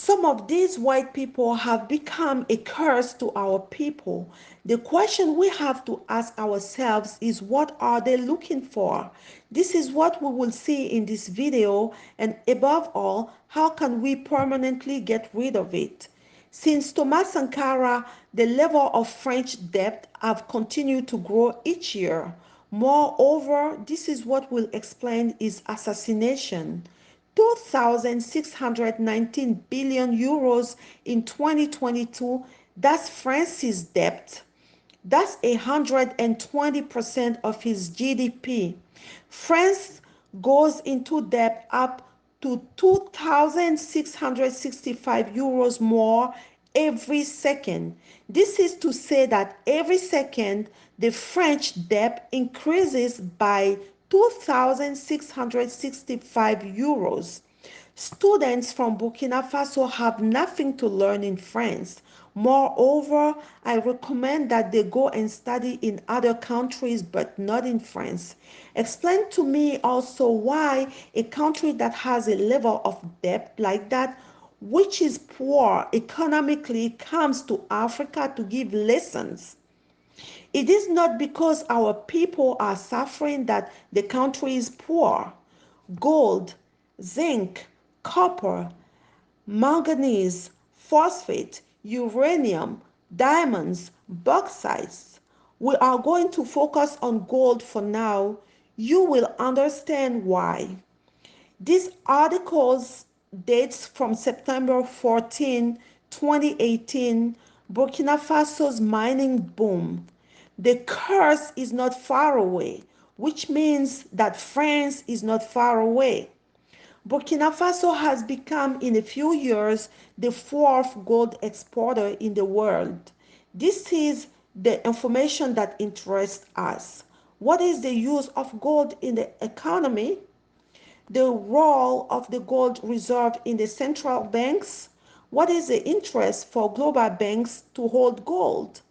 Some of these white people have become a curse to our people. The question we have to ask ourselves is, what are they looking for? This is what we will see in this video, and above all, how can we permanently get rid of it? Since Thomas Sankara, the level of French debt have continued to grow each year. Moreover, this is what will explain his assassination. 2,619 billion euros in 2022, that's France's debt. That's 120% of his GDP. France goes into debt up to 2,665 euros more every second. This is to say that every second the French debt increases by 2,665 euros. Students from Burkina Faso have nothing to learn in France. Moreover, I recommend that they go and study in other countries but not in France. Explain to me also why a country that has a level of debt like that, which is poor economically, comes to Africa to give lessons. It is not because our people are suffering that the country is poor. Gold, zinc, copper, manganese, phosphate, uranium, diamonds, bauxite. We are going to focus on gold for now. You will understand why. This article dates from September 14, 2018, Burkina Faso's mining boom. The curse is not far away, which means that France is not far away. Burkina Faso has become, in a few years, the fourth gold exporter in the world. This is the information that interests us. What is the use of gold in the economy? The role of the gold reserve in the central banks? What is the interest for global banks to hold gold?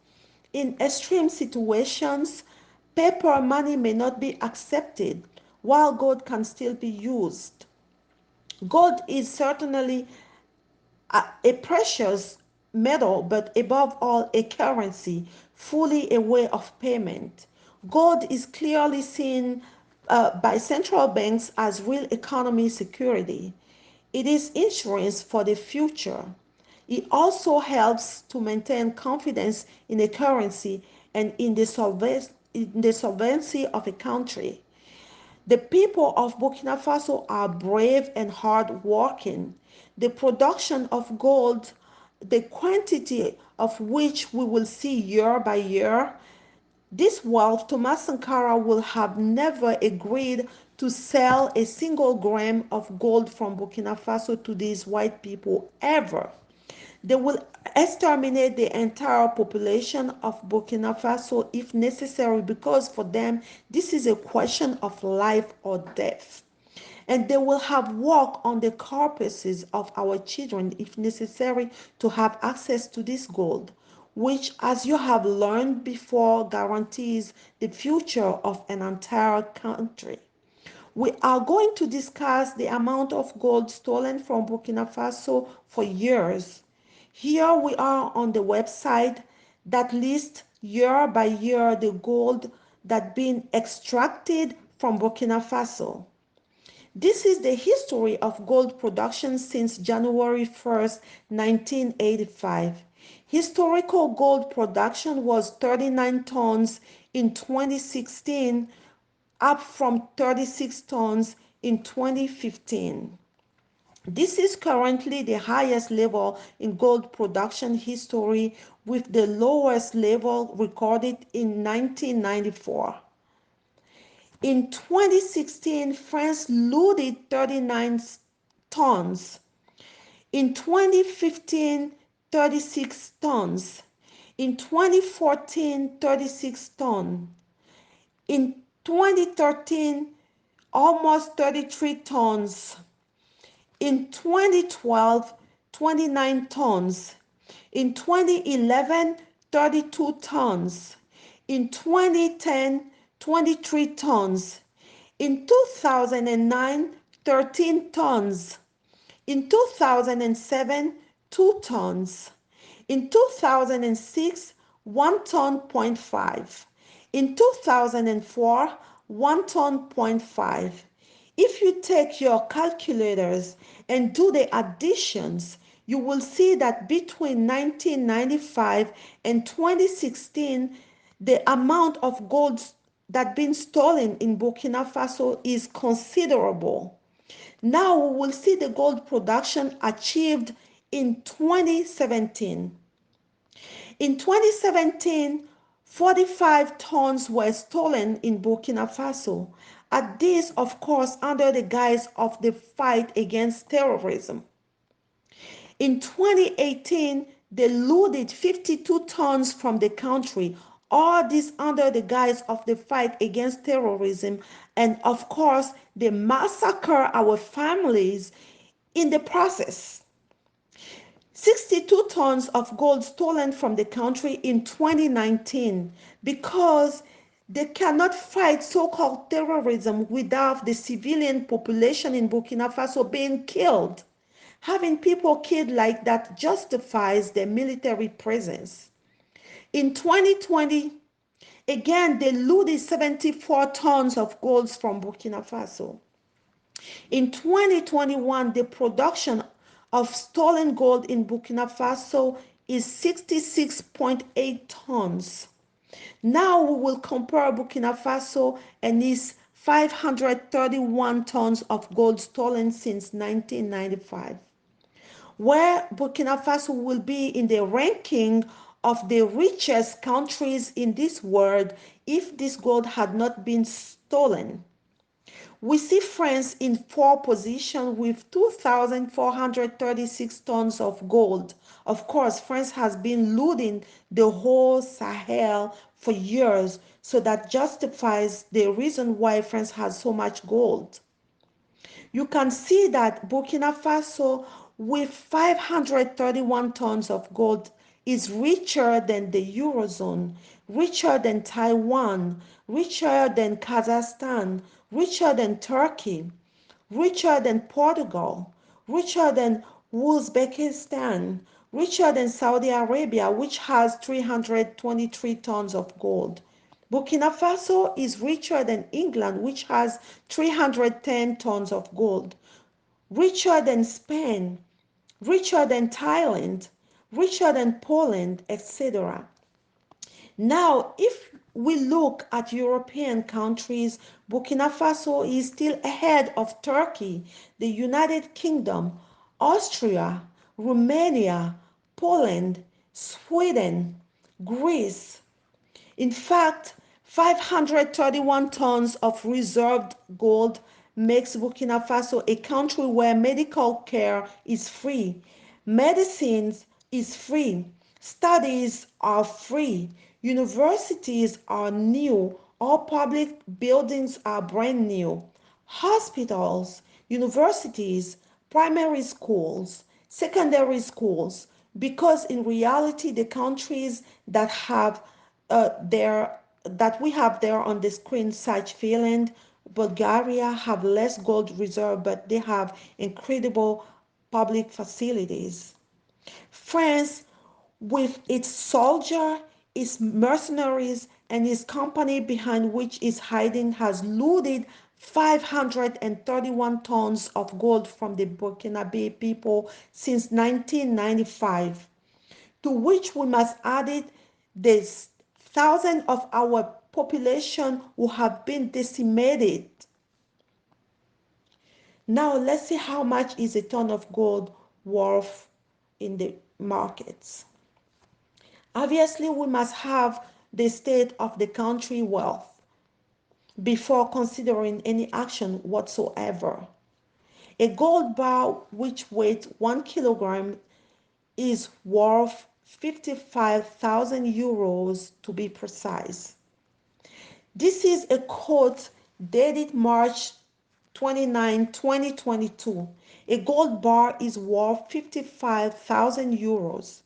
In extreme situations, paper money may not be accepted, while gold can still be used. Gold is certainly a precious metal, but above all, a currency, fully a way of payment. Gold is clearly seen by central banks as real economy security. It is insurance for the future. It also helps to maintain confidence in a currency and in the solvency of a country. The people of Burkina Faso are brave and hardworking. The production of gold, the quantity of which we will see year by year, this wealth, Thomas Sankara will have never agreed to sell a single gram of gold from Burkina Faso to these white people ever. They will exterminate the entire population of Burkina Faso if necessary, because for them this is a question of life or death. And they will have work on the corpses of our children if necessary to have access to this gold, which, as you have learned before, guarantees the future of an entire country. We are going to discuss the amount of gold stolen from Burkina Faso for years. Here we are on the website that lists year by year the gold that been extracted from Burkina Faso. This is the history of gold production since January 1st, 1985. Historical gold production was 39 tons in 2016, up from 36 tons in 2015. This is currently the highest level in gold production history, with the lowest level recorded in 1994. In 2016, France looted 39 tons. In 2015, 36 tons. In 2014, 36 tons. In 2013, almost 33 tons. In 2012, 29 tons. In 2011, 32 tons. In 2010, 23 tons. In 2009, 13 tons. In 2007, 2 tons. In 2006, 1 ton point 5. In 2004, 1 ton point 5. If you take your calculators and do the additions, you will see that between 1995 and 2016, the amount of gold that been stolen in Burkina Faso is considerable. Now we will see the gold production achieved in 2017. In 2017, 45 tons were stolen in Burkina Faso. At this, of course, under the guise of the fight against terrorism. In 2018, they looted 52 tons from the country, all this under the guise of the fight against terrorism. And of course, they massacre our families in the process. 62 tons of gold stolen from the country in 2019 because they cannot fight so-called terrorism without the civilian population in Burkina Faso being killed. Having people killed like that justifies their military presence. In 2020, again, they looted 74 tons of gold from Burkina Faso. In 2021, the production of stolen gold in Burkina Faso is 66.8 tons. Now we will compare Burkina Faso and its 531 tons of gold stolen since 1995, where Burkina Faso will be in the ranking of the richest countries in this world if this gold had not been stolen. We see France in fourth position with 2,436 tons of gold. Of course, France has been looting the whole Sahel for years, so that justifies the reason why France has so much gold. You can see that Burkina Faso, with 531 tons of gold, is richer than the Eurozone, richer than Taiwan, richer than Kazakhstan, richer than Turkey, richer than Portugal, richer than Uzbekistan, richer than Saudi Arabia, which has 323 tons of gold. Burkina Faso is richer than England, which has 310 tons of gold, richer than Spain, richer than Thailand, richer than Poland, etc. Now, if we look at European countries, Burkina Faso is still ahead of Turkey, the United Kingdom, Austria, Romania, Poland, Sweden, Greece. In fact, 531 tons of reserved gold makes Burkina Faso a country where medical care is free, medicines is free, studies are free, universities are new, all public buildings are brand new, hospitals, universities, primary schools, secondary schools, because in reality, the countries that have there that we have there on the screen, such Finland, Bulgaria, have less gold reserve, but they have incredible public facilities. France, with its soldier, its mercenaries, and its company behind which is hiding, has looted 531 tons of gold from the Burkinabe people since 1995, to which we must add it this thousands of our population who have been decimated. Now let's see how much is a ton of gold worth in the markets. Obviously, we must have the state of the country wealth before considering any action whatsoever. A gold bar which weighs 1 kilogram is worth 55,000 euros to be precise. This is a quote dated March 29, 2022. A gold bar is worth 55,000 euros.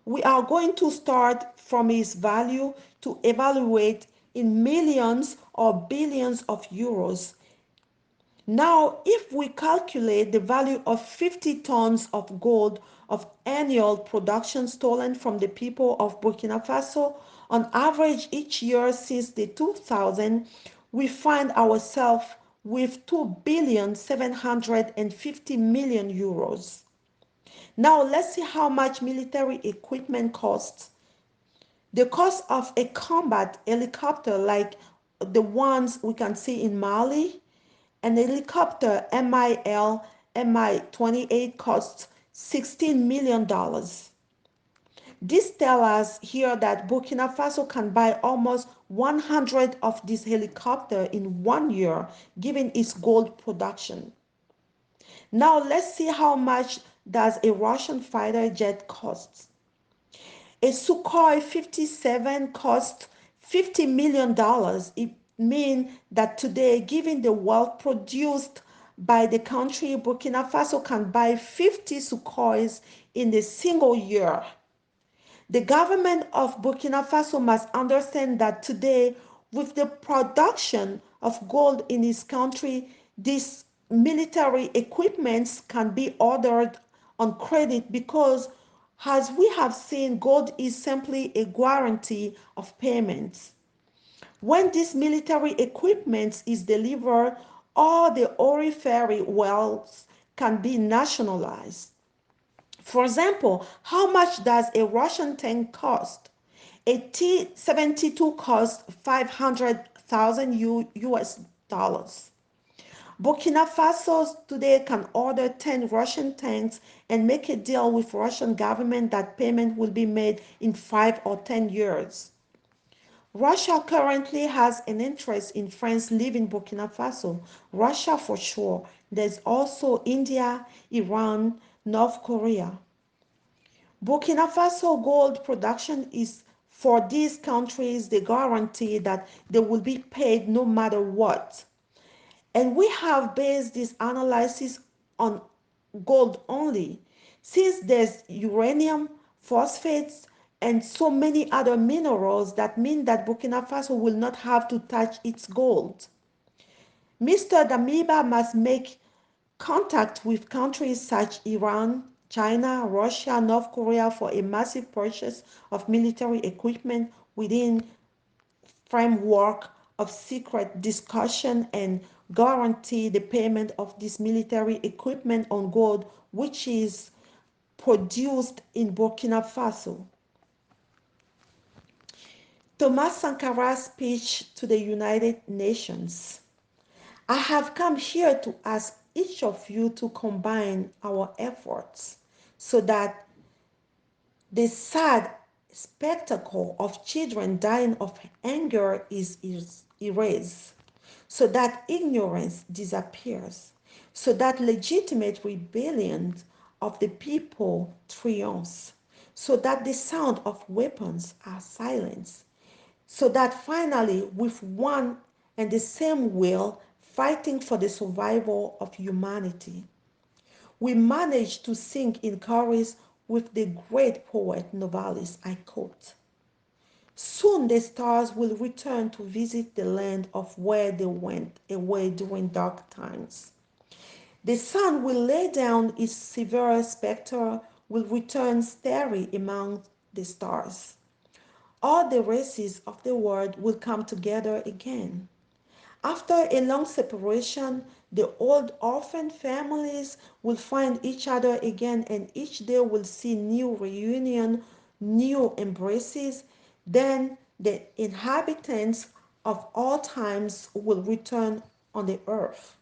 We are going to start from its value to evaluate in millions or billions of euros. Now, if we calculate the value of 50 tons of gold of annual production stolen from the people of Burkina Faso on average each year since the 2000, we find ourselves with 2,750,000,000 euros. Now, let's see how much military equipment costs. The cost of a combat helicopter like the ones we can see in Mali, an helicopter Mi 28 costs $16 million. This tells us here that Burkina Faso can buy almost 100 of these helicopters in 1 year, given its gold production. Now let's see how much does a Russian fighter jet cost. A Sukhoi 57 costs $50 million. It means that today, given the wealth produced by the country, Burkina Faso can buy 50 Sukhois in a single year. The government of Burkina Faso must understand that today, with the production of gold in its country, these military equipments can be ordered on credit because, as we have seen, gold is simply a guarantee of payments. When this military equipment is delivered, all the auriferi wealth can be nationalized. For example, how much does a Russian tank cost? A T-72 costs 500,000 US dollars. Burkina Faso today can order 10 Russian tanks and make a deal with Russian government that payment will be made in 5 or 10 years. Russia currently has an interest in France leaving Burkina Faso. Russia for sure. There's also India, Iran, North Korea. Burkina Faso gold production is for these countries the guarantee that they will be paid no matter what. And we have based this analysis on gold only, since there's uranium, phosphates, and so many other minerals that mean that Burkina Faso will not have to touch its gold. Mr. Damiba must make contact with countries such as Iran, China, Russia, North Korea for a massive purchase of military equipment within framework of secret discussion and guarantee the payment of this military equipment on gold which is produced in Burkina Faso. Thomas Sankara's speech to the United Nations. I have come here to ask each of you to combine our efforts so that the sad spectacle of children dying of hunger is erased, so that ignorance disappears, so that legitimate rebellion of the people triumphs, so that the sound of weapons are silenced, so that finally, with one and the same will, fighting for the survival of humanity, we manage to sing in chorus with the great poet novelist. I quote, soon the stars will return to visit the land of where they went away during dark times. The sun will lay down its severe spectre, will return starry among the stars. All the races of the world will come together again. After a long separation, the old orphan families will find each other again, and each day will see new reunion, new embraces. Then the inhabitants of all times will return on the earth.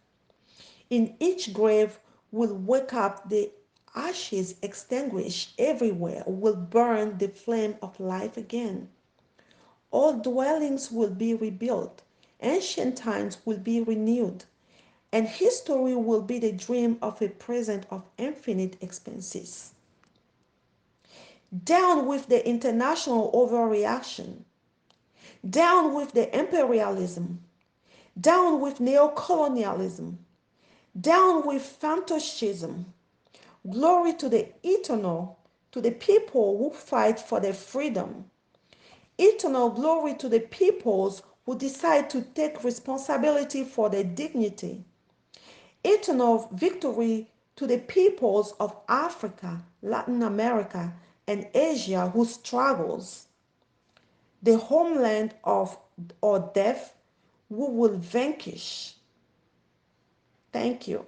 In each grave will wake up the ashes extinguished everywhere, will burn the flame of life again. All dwellings will be rebuilt, ancient times will be renewed, and history will be the dream of a present of infinite expenses. Down with the international overreaction, down with the imperialism, down with neocolonialism, down with fantascism. Glory to the eternal, to the people who fight for their freedom. Eternal glory to the peoples who decide to take responsibility for their dignity. Eternal victory to the peoples of Africa, Latin America, and Asia who struggles, the homeland of or death, who will vanquish. Thank you.